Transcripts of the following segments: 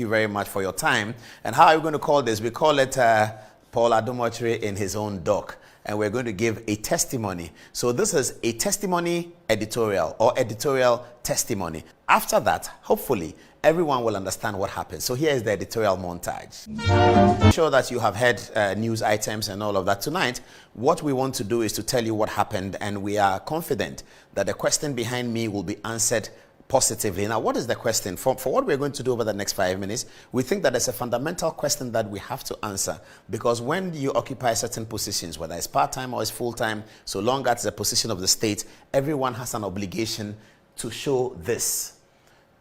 you very much for your time. And how are we going to call this? We call it Paul Otchere in his own doc. And we're going to give a testimony. So this is a testimony editorial or editorial testimony. After that, hopefully, everyone will understand what happened. So here is the editorial montage. I'm sure that you have heard news items and all of that. Tonight, what we want to do is to tell you what happened, and we are confident that the question behind me will be answered positively. Now, what is the question? For what we're going to do over the next 5 minutes, we think that there's a fundamental question that we have to answer, because when you occupy certain positions, whether it's part-time or it's full-time, so long as it's a position of the state, everyone has an obligation to show this.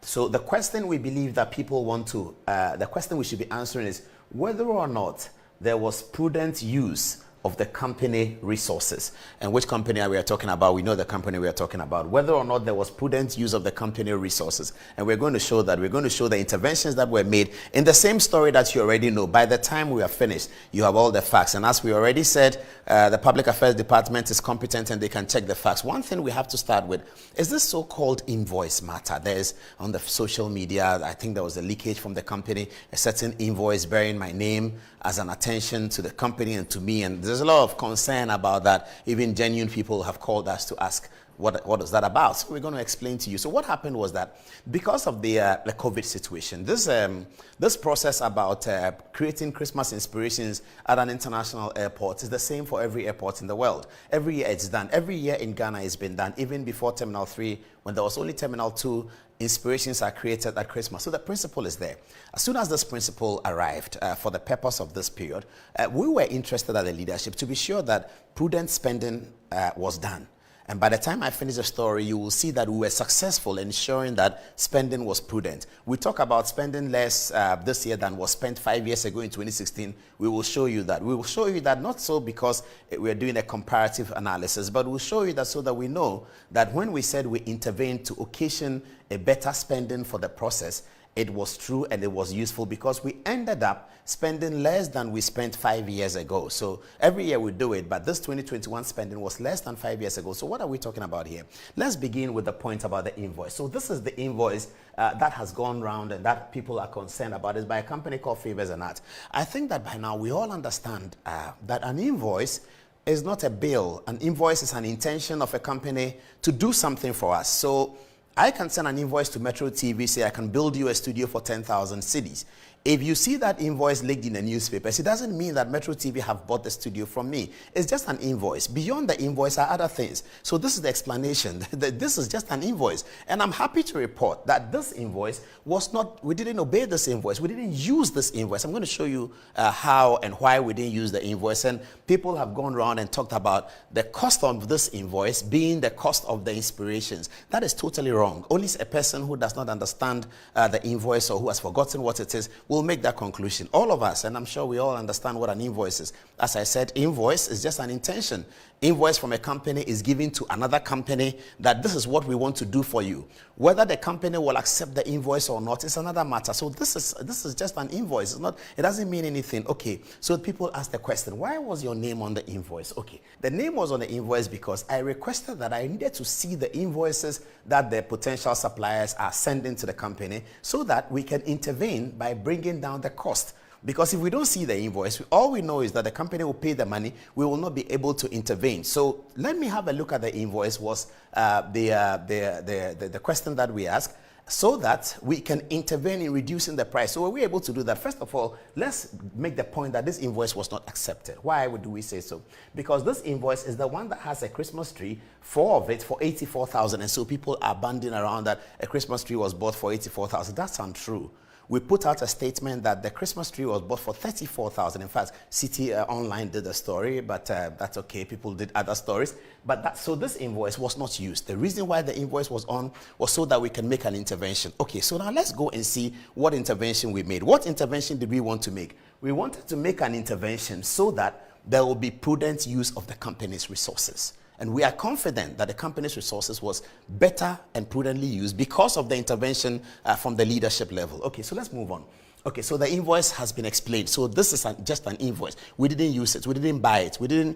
So the question we believe that people want to, the question we should be answering is whether or not there was prudent use of the company resources. And which company are we talking about? We know the company we are talking about. Whether or not there was prudent use of the company resources. And we're going to show that. We're going to show the interventions that were made in the same story that you already know. By the time we are finished, you have all the facts. And as we already said, the Public Affairs Department is competent and they can check the facts. One thing we have to start with is this so-called invoice matter. There's on the social media, I think there was a leakage from the company, a certain invoice bearing my name as an attention to the company and to me. And there's a lot of concern about that. Even genuine people have called us to ask, what is that about? So we're going to explain to you. So what happened was that because of the COVID situation, this process about creating Christmas inspirations at an international airport is the same for every airport in the world. Every year it's done. Every year in Ghana it's been done. Even before Terminal 3, when there was only Terminal 2, inspirations are created at Christmas. So the principle is there. As soon as this principle arrived for the purpose of this period, we were interested as the leadership to be sure that prudent spending was done. And by the time I finish the story, you will see that we were successful in ensuring that spending was prudent. We talk about spending less this year than was spent 5 years ago in 2016. We will show you that. We will show you that not so because we're doing a comparative analysis, but we'll show you that so that we know that when we said we intervened to occasion a better spending for the process, it was true and it was useful, because we ended up spending less than we spent 5 years ago. So every year we do it, but this 2021 spending was less than 5 years ago. So what are we talking about here? Let's begin with the point about the invoice. So this is the invoice that has gone round and that people are concerned about. It's by a company called Favors and Art. I think that by now we all understand that an invoice is not a bill. An invoice is an intention of a company to do something for us. So I can send an invoice to Metro TV, say I can build you a studio for 10,000 cedis. If you see that invoice leaked in the newspapers, it doesn't mean that Metro TV have bought the studio from me. It's just an invoice. Beyond the invoice are other things. So this is the explanation. This is just an invoice. And I'm happy to report that this invoice was not, we didn't obey this invoice. We didn't use this invoice. I'm going to show you how and why we didn't use the invoice. And people have gone around and talked about the cost of this invoice being the cost of the inspirations. That is totally wrong. Only a person who does not understand the invoice or who has forgotten what it is will make that conclusion. All of us, and I'm sure we all understand what an invoice is. As I said, invoice is just an intention. Invoice from a company is given to another company that this is what we want to do for you. Whether the company will accept the invoice or not is another matter. So this is just an invoice. It's not, it doesn't mean anything. Okay, so people ask the question, why was your name on the invoice? Okay, the name was on the invoice because I requested that I needed to see the invoices that the potential suppliers are sending to the company so that we can intervene by bringing down the cost. Because if we don't see the invoice, all we know is that the company will pay the money. We will not be able to intervene. So let me have a look at the invoice was the question that we asked, so that we can intervene in reducing the price. So were we able to do that? First of all, let's make the point that this invoice was not accepted. Why do we say so? Because this invoice is the one that has a Christmas tree, 4 of it for 84,000. And so people are banding around that a Christmas tree was bought for 84,000. That's untrue. We put out a statement that the Christmas tree was bought for 34,000. In fact, City Online did a story, but that's okay. People did other stories. But so this invoice was not used. The reason why the invoice was on was so that we can make an intervention. Okay, so now let's go and see what intervention we made. What intervention did we want to make? We wanted to make an intervention so that there will be prudent use of the company's resources. And we are confident that the company's resources was better and prudently used because of the intervention from the leadership level. Okay, so let's move on. Okay, so the invoice has been explained. So this is just an invoice. We didn't use it. We didn't buy it. We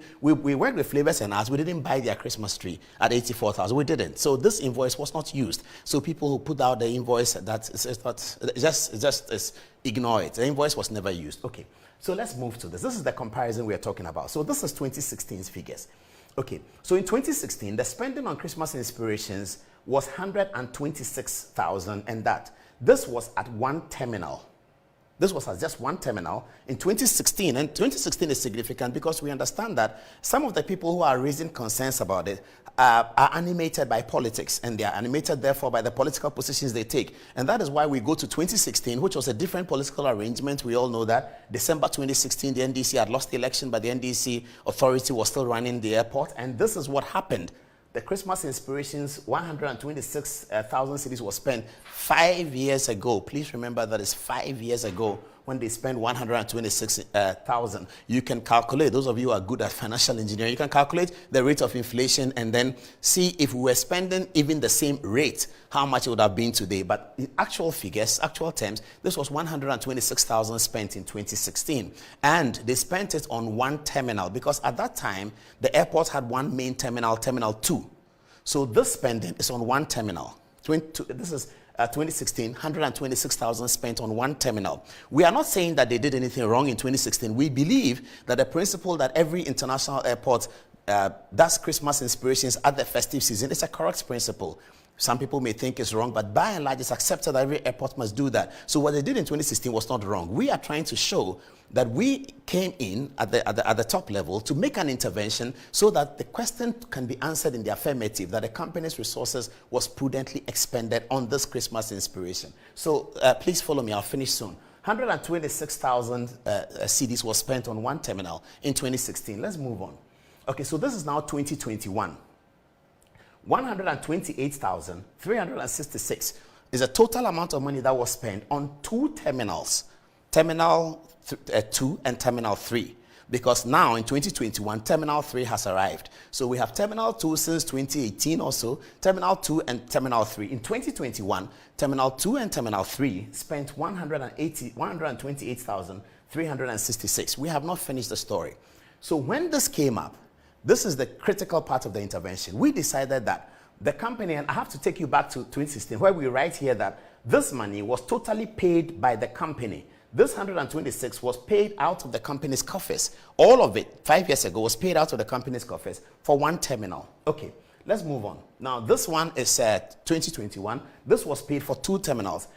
worked with Flavors and Arts. We didn't buy their Christmas tree at 84,000. We didn't. So this invoice was not used. So people who put out the invoice, just ignore it. The invoice was never used. Okay, so let's move to this. This is the comparison we are talking about. So this is 2016's figures. Okay, so in 2016, the spending on Christmas inspirations was 126,000, and this was at one terminal. This was at just one terminal in 2016. And 2016 is significant because we understand that some of the people who are raising concerns about it are animated by politics, and they are animated, therefore, by the political positions they take. And that is why we go to 2016, which was a different political arrangement. We all know that. December 2016, the NDC had lost the election, but the NDC authority was still running the airport. And this is what happened. The Christmas inspirations, 126,000 cedis was spent 5 years ago. Please remember that it's 5 years ago when they spent 126,000. You can calculate, those of you who are good at financial engineering, you can calculate the rate of inflation and then see if we were spending even the same rate, how much it would have been today. But in actual figures, actual terms, this was 126,000 spent in 2016. And they spent it on one terminal because at that time, the airport had one main terminal, Terminal 2. So this spending is on one terminal. This is 2016, 126,000 spent on one terminal. We are not saying that they did anything wrong in 2016. We believe that the principle that every international airport does Christmas inspirations at the festive season is a correct principle. Some people may think it's wrong, but by and large, it's accepted that every airport must do that. So what they did in 2016 was not wrong. We are trying to show that we came in at the top level to make an intervention so that the question can be answered in the affirmative, that the company's resources was prudently expended on this Christmas inspiration. So please follow me. I'll finish soon. 126,000 cedis was spent on one terminal in 2016. Let's move on. Okay, so this is now 2021. 128,366 is the total amount of money that was spent on two terminals, Terminal 2 and Terminal 3. Because now in 2021, Terminal 3 has arrived. So we have Terminal 2 since 2018 or so, Terminal 2 and Terminal 3. In 2021, Terminal 2 and Terminal 3 spent 128,366. We have not finished the story. So when this came up, this is the critical part of the intervention. We decided that the company, and I have to take you back to 2016, where we write here that this money was totally paid by the company. This 126 was paid out of the company's coffers. All of it, 5 years ago, was paid out of the company's coffers for one terminal. Okay, let's move on. Now, this one is 2021. This was paid for two terminals.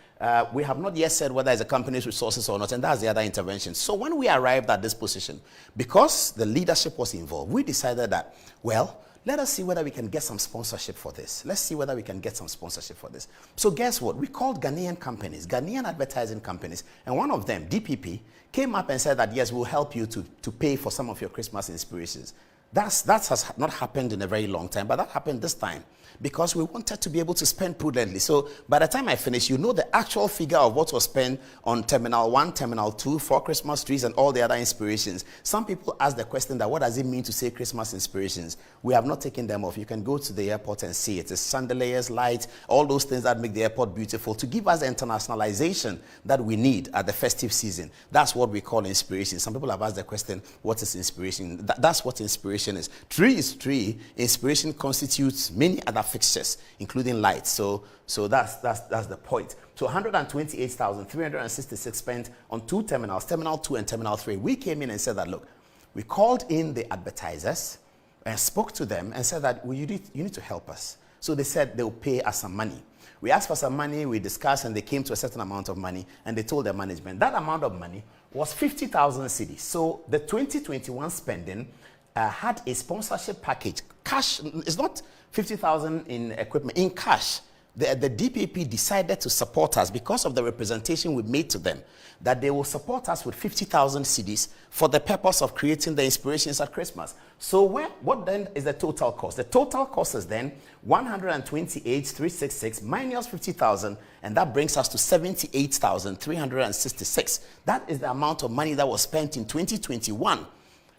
We have not yet said whether it's a company's resources or not, and that's the other intervention. So when we arrived at this position, because the leadership was involved, we decided that, well, let us see whether we can get some sponsorship for this. Let's see whether we can get some sponsorship for this. So guess what? We called Ghanaian companies, Ghanaian advertising companies, and one of them, DPP, came up and said that, yes, we'll help you to pay for some of your Christmas inspirations. That has not happened in a very long time, but that happened this time because we wanted to be able to spend prudently. So by the time I finish, you know the actual figure of what was spent on Terminal 1, Terminal 2, for Christmas trees and all the other inspirations. Some people ask the question that what does it mean to say Christmas inspirations? We have not taken them off. You can go to the airport and see it. It's chandeliers, lights, all those things that make the airport beautiful to give us the internationalization that we need at the festive season. That's what we call inspiration. Some people have asked the question, what is inspiration? That's what inspiration is. Tree is tree. Inspiration constitutes many other fixtures, including lights. So that's the point. So 128,366 spent on two terminals, Terminal 2 and Terminal 3. We came in and said that, look, we called in the advertisers and spoke to them and said that, well, you need to help us. So they said they'll pay us some money. We asked for some money, we discussed, and they came to a certain amount of money, and they told their management that amount of money was 50,000 cedis. So the 2021 spending had a sponsorship package. Cash, it's not 50,000 in equipment, in cash. The DPP decided to support us because of the representation we made to them, that they will support us with 50,000 cedis for the purpose of creating the inspirations at Christmas. So what then is the total cost? The total cost is then 128,366 minus 50,000, and that brings us to 78,366. That is the amount of money that was spent in 2021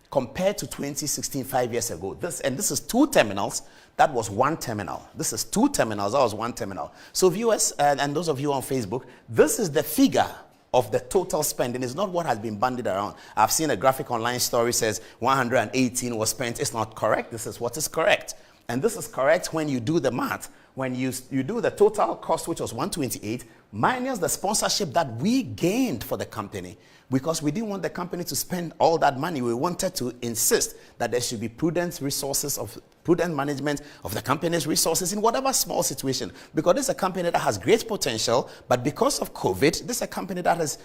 compared to 2016, 5 years ago. This is two terminals. That was one terminal. This is two terminals. That was one terminal. So viewers and those of you on Facebook, this is the figure of the total spending. It's not what has been bandied around. I've seen a graphic online story says 118 was spent. It's not correct. This is what is correct. And this is correct when you do the math. When you do the total cost, which was 128, minus the sponsorship that we gained for the company, because we didn't want the company to spend all that money. We wanted to insist that there should be prudent management of the company's resources in whatever small situation. Because this is a company that has great potential, but because of COVID, this is a company that is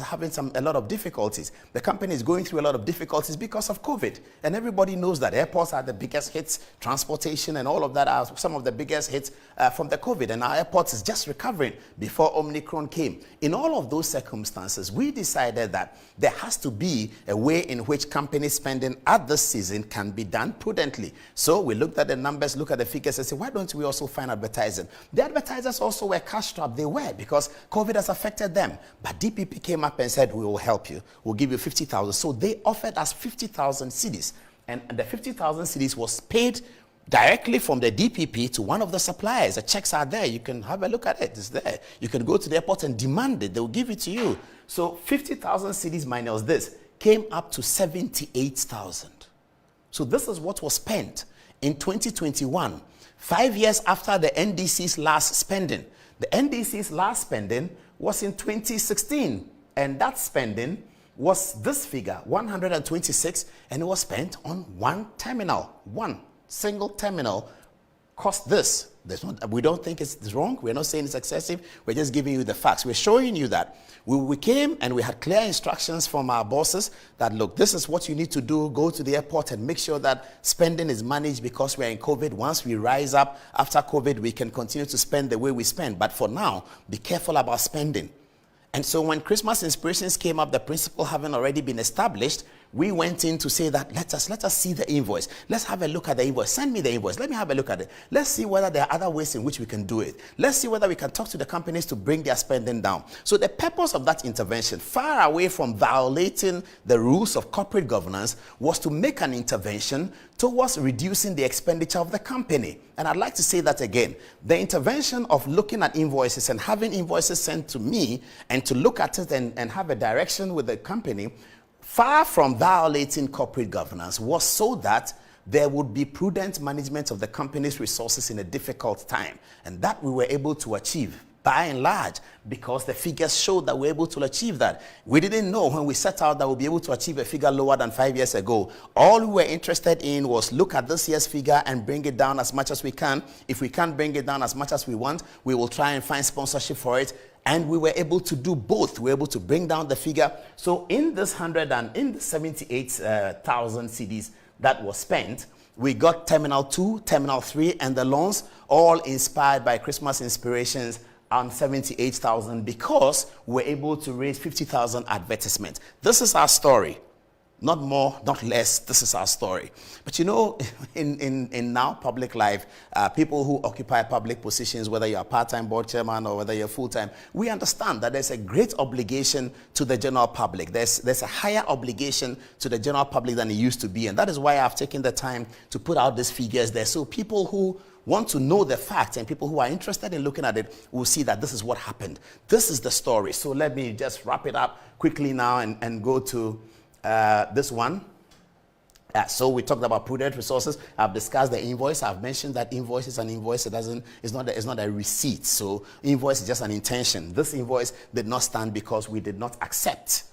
having a lot of difficulties. The company is going through a lot of difficulties because of COVID, and everybody knows that airports are the biggest hits. Transportation and all of that are some of the biggest hits from the COVID, and our airports is just recovering before Omicron came. In all of those circumstances, we decided that there has to be a way in which company spending at this season can be done prudently. So we looked at the numbers, look at the figures, and say, why don't we also find advertising? The advertisers also were cash-strapped. They were, because COVID has affected them. But DPP came up and said, we will help you. We'll give you 50,000. So they offered us 50,000 cedis. And the 50,000 cedis was paid directly from the DPP to one of the suppliers. The checks are there. You can have a look at it. It's there. You can go to the airport and demand it. They will give it to you. So 50,000 cedis minus this came up to 78,000. So this is what was spent in 2021, 5 years after the NDC's last spending. The NDC's last spending was in 2016, and that spending was this figure, 126, and it was spent on one terminal, one single terminal cost this. We don't think it's wrong. We're not saying it's excessive. We're just giving you the facts. We're showing you that we came and we had clear instructions from our bosses that, look, this is what you need to do. Go to the airport and make sure that spending is managed, because we're in COVID. Once we rise up after COVID, we can continue to spend the way we spend. But for now, be careful about spending. And so when Christmas inspirations came up, the principle having already been established, we went in to say that let us see the invoice. Let's have a look at the invoice. Send me the invoice. Let me have a look at it. Let's see whether there are other ways in which we can do it. Let's see whether we can talk to the companies to bring their spending down. So the purpose of that intervention, far away from violating the rules of corporate governance, was to make an intervention towards reducing the expenditure of the company. And I'd like to say that again. The intervention of looking at invoices and having invoices sent to me and to look at it and have a direction with the company, far from violating corporate governance, was so that there would be prudent management of the company's resources in a difficult time. And that we were able to achieve, by and large, because the figures showed that we were able to achieve that. We didn't know when we set out that we'll be able to achieve a figure lower than 5 years ago. All we were interested in was look at this year's figure and bring it down as much as we can. If we can't bring it down as much as we want, we will try and find sponsorship for it. And we were able to do both. We were able to bring down the figure. So in this 78,000 cedis that was spent, we got Terminal 2, Terminal 3, and the loans, all inspired by Christmas inspirations, on 78,000, because we were able to raise 50,000 advertisements. This is our story. Not more, not less. This is our story. But you know, in now public life, people who occupy public positions, whether you're a part-time board chairman or whether you're full-time, we understand that there's a great obligation to the general public. There's a higher obligation to the general public than it used to be. And that is why I've taken the time to put out these figures there. So people who want to know the facts and people who are interested in looking at it will see that this is what happened. This is the story. So let me just wrap it up quickly now and go to this one. So we talked about prudent resources. I've discussed the invoice. I've mentioned that invoice is an invoice. It's not a receipt. So invoice is just an intention. This invoice did not stand because we did not accept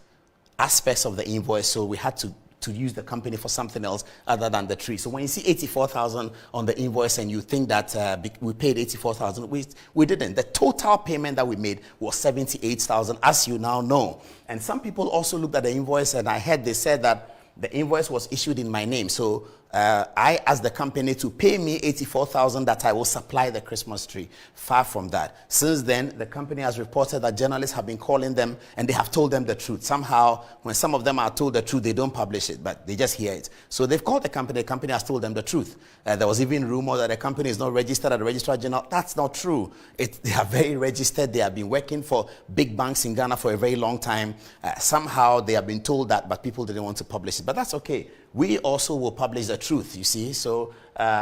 aspects of the invoice. So we had to use the company for something else other than the tree. So when you see 84,000 on the invoice and you think that we paid 84,000, we didn't. The total payment that we made was 78,000, as you now know. And some people also looked at the invoice, and I heard they said that the invoice was issued in my name. So I asked the company to pay me 84,000 that I will supply the Christmas tree. Far from that. Since then, the company has reported that journalists have been calling them and they have told them the truth. Somehow, when some of them are told the truth, they don't publish it, but they just hear it. So they've called the company has told them the truth. There was even rumor that the company is not registered at the Registrar General. That's not true. They are very registered. They have been working for big banks in Ghana for a very long time. Somehow they have been told that, but people didn't want to publish it. But that's okay. We also will publish the truth, you see. So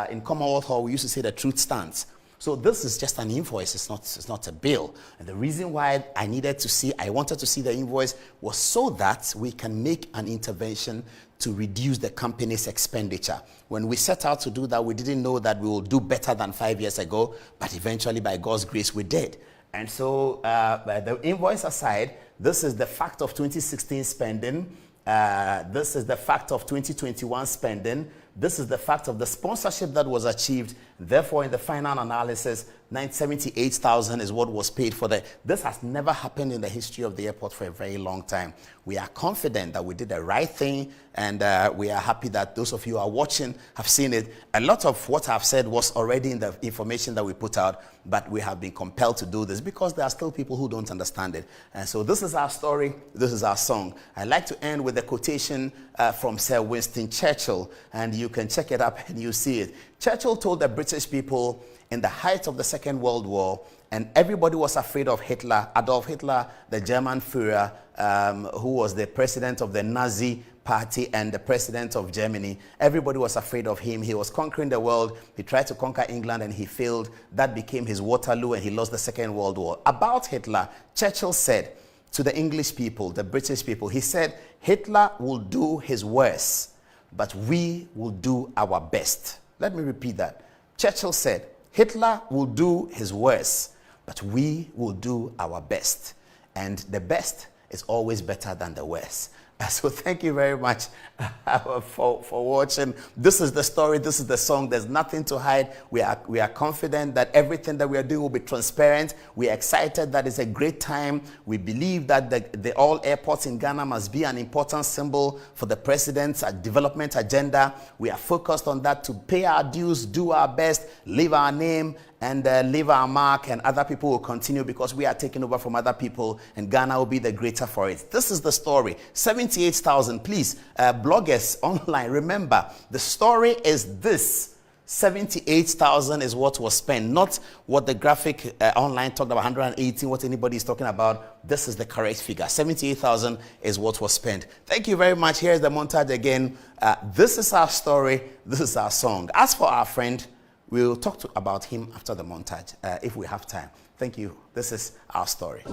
in Commonwealth Hall, we used to say the truth stands. So this is just an invoice. It's not a bill. And the reason why I wanted to see the invoice was so that we can make an intervention to reduce the company's expenditure. When we set out to do that, we didn't know that we will do better than 5 years ago, but eventually by God's grace we did. And so the invoice aside, this is the fact of 2016 spending. This is the fact of 2021 spending. This is the fact of the sponsorship that was achieved. Therefore, in the final analysis, 978,000 is what was paid for that. This has never happened in the history of the airport for a very long time. We are confident that we did the right thing, and we are happy that those of you who are watching have seen it. A lot of what I've said was already in the information that we put out, but we have been compelled to do this because there are still people who don't understand it. And so this is our story, this is our song. I'd like to end with a quotation from Sir Winston Churchill, and you can check it up and you see it. Churchill told the British people in the height of the Second World War, and everybody was afraid of Hitler, Adolf Hitler, the German Führer, who was the president of the Nazi party and the president of Germany. Everybody was afraid of him. He was conquering the world. He tried to conquer England and he failed. That became his Waterloo, and he lost the Second World War. About Hitler, Churchill said to the English people, the British people, he said, Hitler will do his worst, but we will do our best. Let me repeat that. Churchill said, Hitler will do his worst, but we will do our best. And the best is always better than the worst. So thank you very much for watching. This is the story. This is the song. There's nothing to hide. We are confident that everything that we are doing will be transparent. We are excited that it's a great time. We believe that the all airports in Ghana must be an important symbol for the president's development agenda. We are focused on that to pay our dues, do our best, leave our name, and leave our mark, and other people will continue because we are taking over from other people, and Ghana will be the greater for it. This is the story. 78,000. Please, bloggers online, remember, the story is this. 78,000 is what was spent, not what the graphic online talked about, 118, what anybody is talking about. This is the correct figure. 78,000 is what was spent. Thank you very much. Here's the montage again. This is our story. This is our song. As for our friend, we'll talk about him after the montage if we have time. Thank you. This is our story.